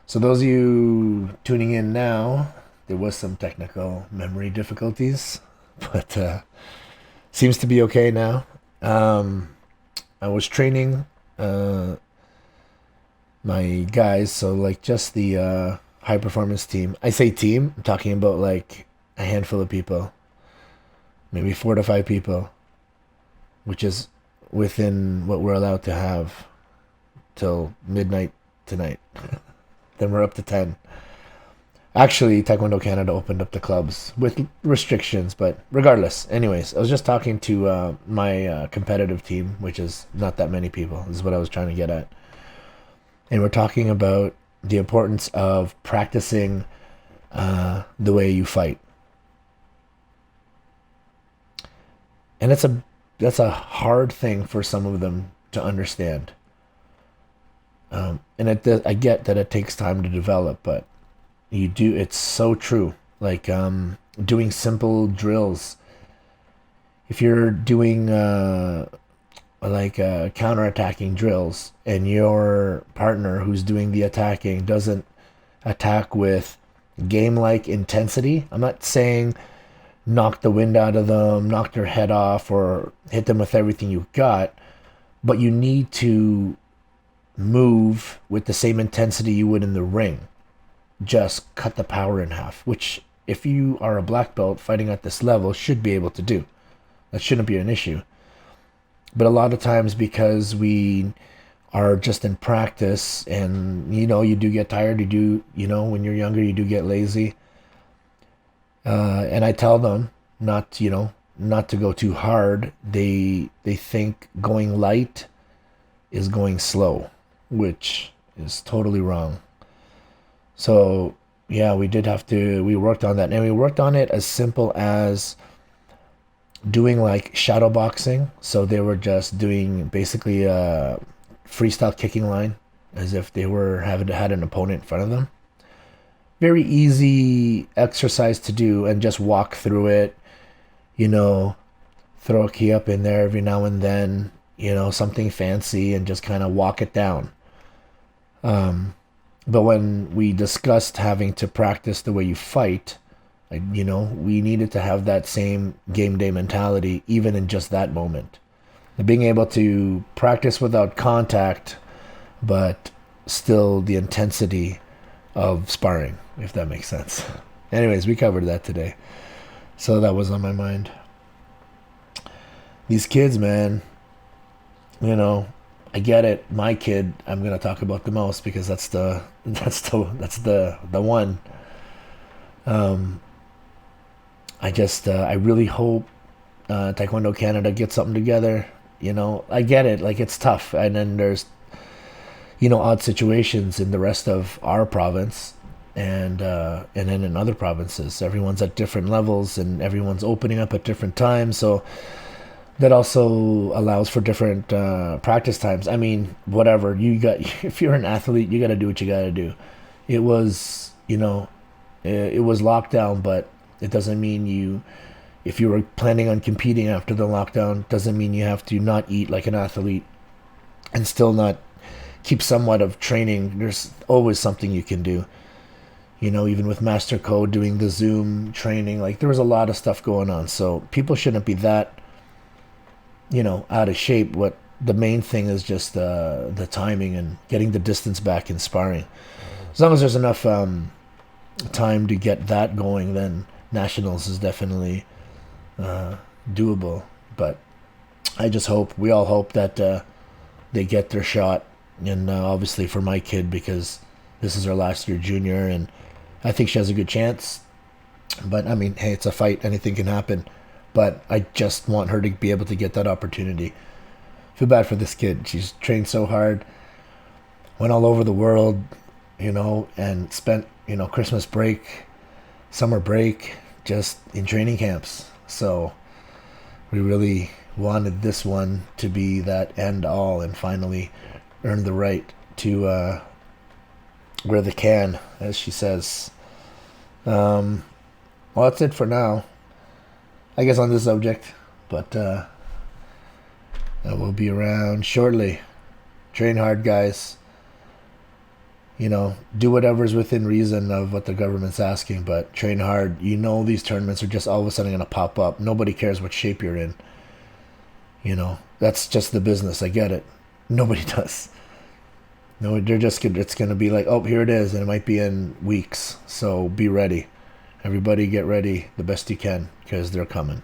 So those of you tuning in now, there was some technical memory difficulties, but seems to be okay now. Um, I was training uh, my guys, so like just the high performance team. I say team, I'm talking about like a handful of people, maybe 4 to 5 people, which is within what we're allowed to have till midnight tonight. Then we're up to 10. Actually, Taekwondo Canada opened up the clubs with restrictions, but regardless. Anyways, I was just talking to my competitive team, which is not that many people. This is what I was trying to get at. And we're talking about the importance of practicing the way you fight. And that's a hard thing for some of them to understand. I get that it takes time to develop, but you do. It's so true. Like doing simple drills. If you're doing counter-attacking drills, and your partner who's doing the attacking doesn't attack with game-like intensity, I'm not saying knock the wind out of them, knock their head off, or hit them with everything you got, but you need to move with the same intensity you would in the ring. Just cut the power in half, which if you are a black belt fighting at this level should be able to do. That shouldn't be an issue. But a lot of times, because we are just in practice, and you do get tired, when you're younger you do get lazy, and I tell them not to go too hard. They think going light is going slow, which is totally wrong. So yeah, we worked on that, and we worked on it as simple as doing like shadow boxing. So they were just doing basically a freestyle kicking line, as if they were having had an opponent in front of them. Very easy exercise to do, and just walk through it. You know, throw a key up in there every now and then. Something fancy, and just kind of walk it down. But when we discussed having to practice the way you fight, we needed to have that same game day mentality, even in just that moment. Being able to practice without contact, but still the intensity of sparring, if that makes sense. Anyways, we covered that today. So that was on my mind. These kids, man, I get it. My kid, I'm gonna talk about the most, because that's the one. Um, I really hope Taekwondo Canada gets something together. I get it. Like, it's tough, and then there's odd situations in the rest of our province, and then in other provinces. Everyone's at different levels, and everyone's opening up at different times. So that also allows for different practice times. I mean, whatever you got, if you're an athlete, you got to do what you got to do. It was, it was lockdown, but it doesn't mean if you were planning on competing after the lockdown, doesn't mean you have to not eat like an athlete and still not keep somewhat of training. There's always something you can do. Even with Master Code doing the Zoom training, like there was a lot of stuff going on. So people shouldn't be that out of shape. What the main thing is just the timing and getting the distance back in sparring. As long as there's enough time to get that going, then nationals is definitely doable. But we all hope that they get their shot, and obviously for my kid, because this is her last year junior, and I think she has a good chance. But I mean, hey, it's a fight; anything can happen. But I just want her to be able to get that opportunity. Feel bad for this kid. She's trained so hard, went all over the world, and spent, Christmas break, summer break, just in training camps. So we really wanted this one to be that end all, and finally earn the right to wear the can, as she says. Well, that's it for now, I guess, on this subject. But I will be around shortly. Train hard, guys. Do whatever's within reason of what the government's asking, but train hard. These tournaments are just all of a sudden going to pop up. Nobody cares what shape you're in. That's just the business. I get it. Nobody does. No, it's going to be like, oh, here it is, and it might be in weeks. So be ready. Everybody get ready the best you can because they're coming.